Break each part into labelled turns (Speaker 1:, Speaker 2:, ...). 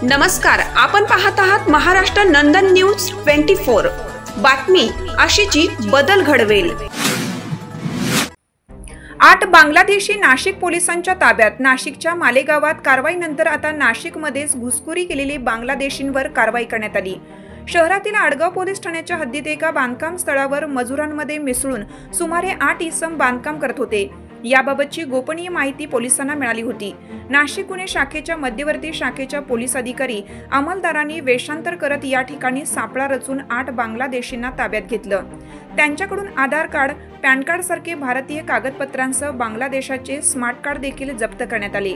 Speaker 1: नमस्कार, आपण पाहत आहात महाराष्ट्र नंदन न्यूज 24। बातमी आशीची बदल घडवेल। 8 बांगलादेशी नाशिक पोलिसांच्या ताब्यात। नाशिकच्या मालेगावात कारवाईनंतर आता नाशिकमध्येच घुसखोरी केलेली बांगलादेशींवर कारवाई करण्यात आली। शहरातील आडगाव पोलीस ठाण्याच्या हद्दीत एका बांधकाम स्थळावर मजुरांमध्ये मिसळून सुमारे 8 इसम बांधकाम करत होते। याबाबतची गोपनीय माहिती पोलिसांना मिळाली होती। नाशिक गुन्हे शाखेच्या मध्यवर्ती शाखेच्या पोलीस अधिकारी अंमलदारांनी वेषांतर करत या ठिकाणी सापळा रचून 8 बांगलादेशींना ताब्यात घेतलं। त्यांच्याकडून आधार कार्ड, पॅन कार्ड सारखे भारतीय कागदपत्रांसह बांगलादेशाचे स्मार्ट कार्ड देखील जप्त करण्यात आले।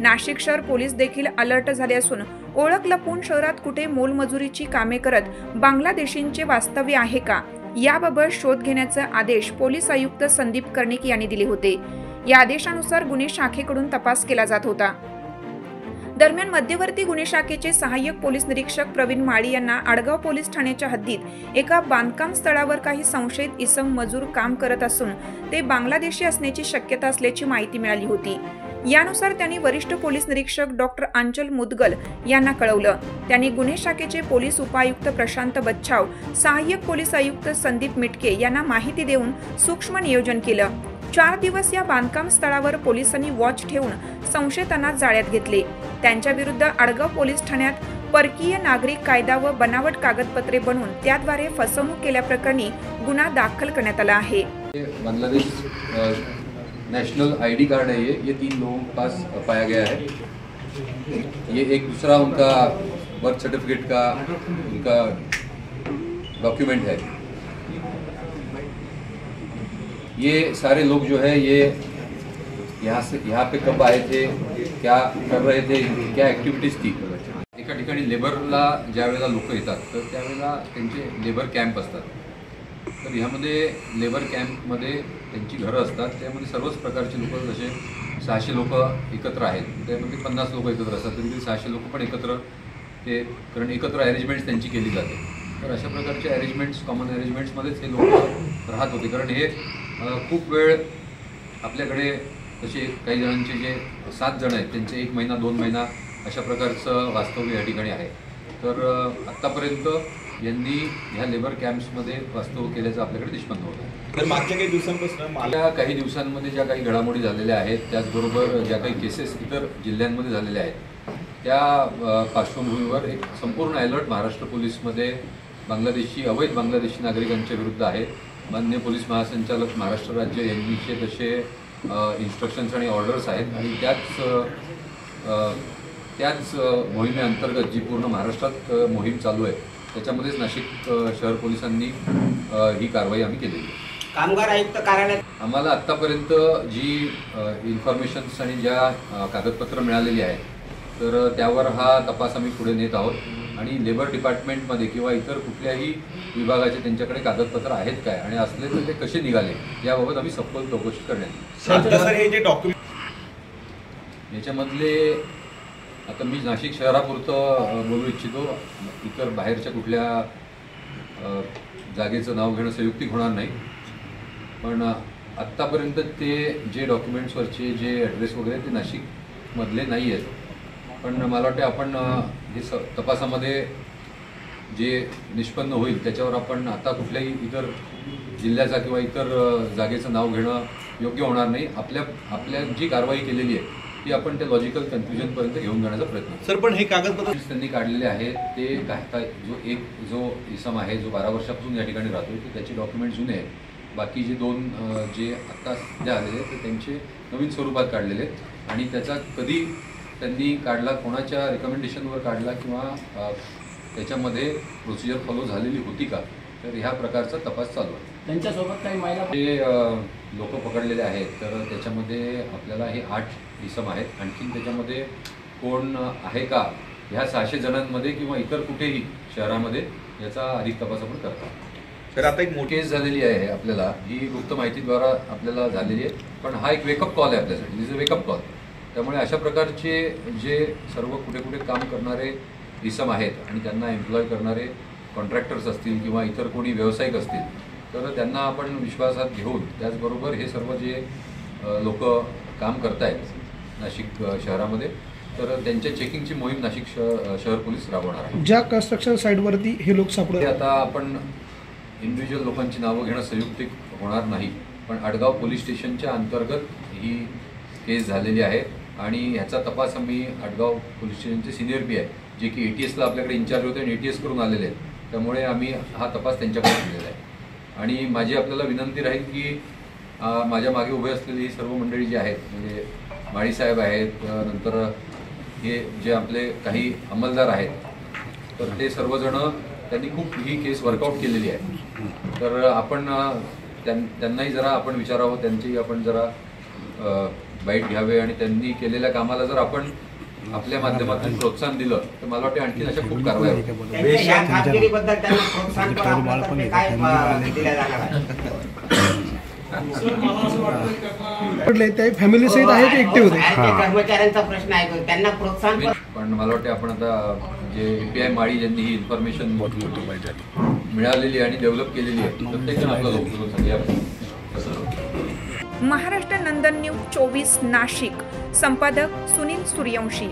Speaker 1: नाशिक शहर पोलीस देखील अलर्ट झाले असून ओळख लपवून शहरात कुठे मोलमजुरीची कामे करत बांगलादेशींचे वास्तव्य आहे का याबाबत शोध घेण्याचे आदेश पोलीस आयुक्त संदीप कर्णिक यांनी दिले होते। या आदेशानुसार गुन्हे शाखेकडून तपास केला जात होता। दरम्यान मध्यवर्ती गुन्हे शाखेचे सहाय्यक पोलीस निरीक्षक प्रवीण माळी यांना आडगाव पोलीस ठाण्याच्या हद्दीत एका बांधकाम स्थळावर काही संशयित इसम मजूर काम करत असून ते बांगलादेशी असण्याची शक्यता असल्याची माहिती मिळाली होती। यानुसार त्यांनी वरिष्ठ पोलीस निरीक्षक डॉक्टर अंचल मुदगल यांना कळवलं। त्यांनी गुन्हे शाखेचे पोलीस उपायुक्त प्रशांत बच्छाव, सहाय्यक पोलीस आयुक्त संदीप मिटके यांना माहिती देऊन सूक्ष्म नियोजन केलं। 4 दिवस या बांधकाम स्थळावर पोलिसांनी वॉच ठेवून संशयितांना जाळ्यात घेतले। त्यांच्या विरुद्ध आडगाव पोलीस ठाण्यात परकीय नागरिक कायदा व बनावट कागदपत्रे बनवून त्याद्वारे फसवणूक केल्याप्रकरणी गुन्हा दाखल करण्यात आला आहे।
Speaker 2: बांग्लादेश नेशनल आईडी कार्ड है ये 3 लोगों के पास पाया गया है। ये एक दूसरा उनका बर्थ सर्टिफिकेट का उनका डॉक्यूमेंट है। ये सारे लोग जो है ये यहाँ पे कब आए थे, क्या कर रहे थे, क्या ॲक्टिव्हिटीज थी। एका ठिकाणी लेबरला ज्या वेळेला लोक येतात तर त्यावेळेला त्यांचे लेबर कॅम्प असतात। तर ह्यामध्ये लेबर कॅम्पमध्ये त्यांची घरं असतात। त्यामध्ये सर्वच प्रकारचे लोक, जसे 600 लोक एकत्र आहेत, त्यामध्ये 50 लोक एकत्र असतात, तरी 600 लोक पण एकत्र ते, कारण एकत्र अरेंजमेंट्स त्यांची केली जाते। तर अशा प्रकारचे अरेंजमेंट्स, कॉमन अरेंजमेंट्समध्येच हे लोक राहत होते। कारण हे खूप वेळ आपल्याकडे तसे काही जणांचे जे 7 जण आहेत त्यांचे 1 महिना 2 महिना अशा प्रकारचं वास्तव्य या ठिकाणी आहे। तर आत्तापर्यंत यांनी ह्या लेबर कॅम्प्समध्ये वास्तव्य केल्याचं आपल्याकडे निष्पन्न होतं।
Speaker 3: तर मागच्या काही दिवसांपासून
Speaker 2: मागच्या काही दिवसांमध्ये ज्या काही घडामोडी झालेल्या आहेत, त्याचबरोबर ज्या काही केसेस इतर जिल्ह्यांमध्ये झालेल्या आहेत, त्या पार्श्वभूमीवर एक संपूर्ण अलर्ट महाराष्ट्र पोलीसमध्ये अवैध बांगलादेशी नागरिकांच्या विरुद्ध आहे। माननीय पोलीस महासंचालक महाराष्ट्र राज्य यांचे तसे इन्स्ट्रक्शन्स आणि ऑर्डर्स आहेत आणि त्याच मोहिमेअंतर्गत जी पूर्ण महाराष्ट्रात मोहीम चालू आहे त्याच्यामध्येच नाशिक शहर पोलिसांनी ही कारवाई आम्ही केलेली आहे।
Speaker 3: कामगार आयुक्त कार्यालयात
Speaker 2: आम्हाला आत्तापर्यंत जी इन्फॉर्मेशन्स आणि ज्या कागदपत्र मिळालेली आहेत तर त्यावर हा तपास आम्ही पुढे नेत आहोत आणि लेबर डिपार्टमेंटमध्ये किंवा इतर कुठल्याही विभागाचे त्यांच्याकडे कागदपत्र आहेत काय आणि असले तर ते कसे निघाले याबाबत आम्ही सखोल चौकशी करण्यात याच्यामधले आता मी नाशिक शहरापुरतं बोलू इच्छितो। इतर बाहेरच्या कुठल्या जागेचं नाव घेणं संयुक्तिक होणार नाही, पण आत्तापर्यंत ते जे डॉक्युमेंट्सवरचे जे ॲड्रेस वगैरे ते नाशिकमधले नाही आहेत। पण मला वाटते आपण हे तपासामध्ये जे निष्पन्न होईल त्याच्यावर आपण आता कुठल्याही इतर जिल्ह्याचा किंवा इतर जागेचं नाव घेणं योग्य होणार नाही। आपल्या जी कारवाई केलेली आहे ती आपण त्या लॉजिकल कन्फ्युजनपर्यंत घेऊन जाण्याचा प्रयत्न।
Speaker 3: सर, पण हे कागदपत्र
Speaker 2: त्यांनी काढलेले आहेत ते काय जो इसम आहे जो 12 वर्षापासून या ठिकाणी राहतो ते त्याचे डॉक्युमेंट जुने आहेत। बाकी जे 2 जे आत्ता सध्या आलेले ते त्यांचे नवीन स्वरूपात काढलेले आणि त्याचा कधी त्यांनी काढला, कोणाच्या रिकमेंडेशनवर काढला किंवा त्याच्यामध्ये प्रोसिजर फॉलो झालेली होती का, तर ह्या प्रकारचा तपास चालू आहे।
Speaker 4: त्यांच्यासोबत काही महिला
Speaker 2: जे लोक पकडलेले आहेत तर त्याच्यामध्ये आपल्याला हे 8 इसम आहेत। आणखीन त्याच्यामध्ये कोण आहे का ह्या 600 जणांमध्ये किंवा इतर कुठेही शहरामध्ये याचा अधिक तपास आपण करतो।
Speaker 3: तर आता एक मोठी
Speaker 2: केस झालेली आहे आपल्याला, ही गुप्त माहितीद्वारा आपल्याला झालेली आहे, पण हा एक वेकअप कॉल आहे आपल्यासाठी, दिस इज अ वेकअप कॉल। त्यामुळे अशा प्रकारचे जे सर्व कुठे कुठे काम करणारे इसम आहेत आणि त्यांना एम्प्लॉय करणारे कॉन्ट्रॅक्टर्स असतील किंवा इतर कोणी व्यावसायिक असतील तर त्यांना आपण विश्वासात घेऊन त्याचबरोबर हे सर्व जे लोक काम करत आहेत नाशिक शहरामध्ये तर त्यांच्या चेकिंगची मोहीम नाशिक शहर पोलीस राबवणार आहे.
Speaker 4: ज्या कन्स्ट्रक्शन साईटवरती हे लोक
Speaker 2: ते
Speaker 4: सापडले,
Speaker 2: आता आपण इंडिव्हिज्युअल लोकांची नावं घेणं संयुक्तिक होणार नाही, पण आडगाव पोलीस स्टेशनच्या अंतर्गत ही केस झालेली आहे आणि ह्याचा तपास आम्ही आडगाव पोलीस स्टेशनचे सिनियर पी आहे, जे की ATS ला आपल्याकडे इंचार्ज होते आणि ATS करून आलेले आहेत, त्यामुळे आम्ही हा तपास त्यांच्याकडे केलेला आहे. आणि माझी आपल्याला विनंती राहील की माझ्या मागे उभे असलेली ही सर्व मंडळी जी आहेत, म्हणजे माळीसाहेब आहेत, नंतर हे जे आपले काही अंमलदार आहेत, तर ते सर्वजण त्यांनी खूप ही केस वर्कआउट केलेली आहे. तर आपण त्यांनाही जरा आपण विचारावं, त्यांची आपण जरा बाईट घ्यावे आणि त्यांनी केलेल्या कामाला जर आपण आपल्या माध्यमातून प्रोत्साहन दिलं तर मला वाटतं आणखी अशा खूप कारवाई होतील.
Speaker 5: या कामगिरीबद्दल त्यांना प्रोत्साहन पण आपल्यातर्फे काय दिल्या जाणार आहे?
Speaker 4: पडले ते फॅमिली सहित आहे की एकटे होते?
Speaker 5: कर्मचाऱ्यांचा प्रश्न आहे, त्यांना प्रोत्साहन
Speaker 2: पण मला वाटतं आपण आता जे API माळी ज्यांनी ही इन्फॉर्मेशन मिळालेली आणि डेव्हलप केलेली आहे, प्रत्येकजण आपला लोक
Speaker 1: महाराष्ट्र नंदन न्यूज 24 नाशिक. संपादक सुनील सूर्यवंशी.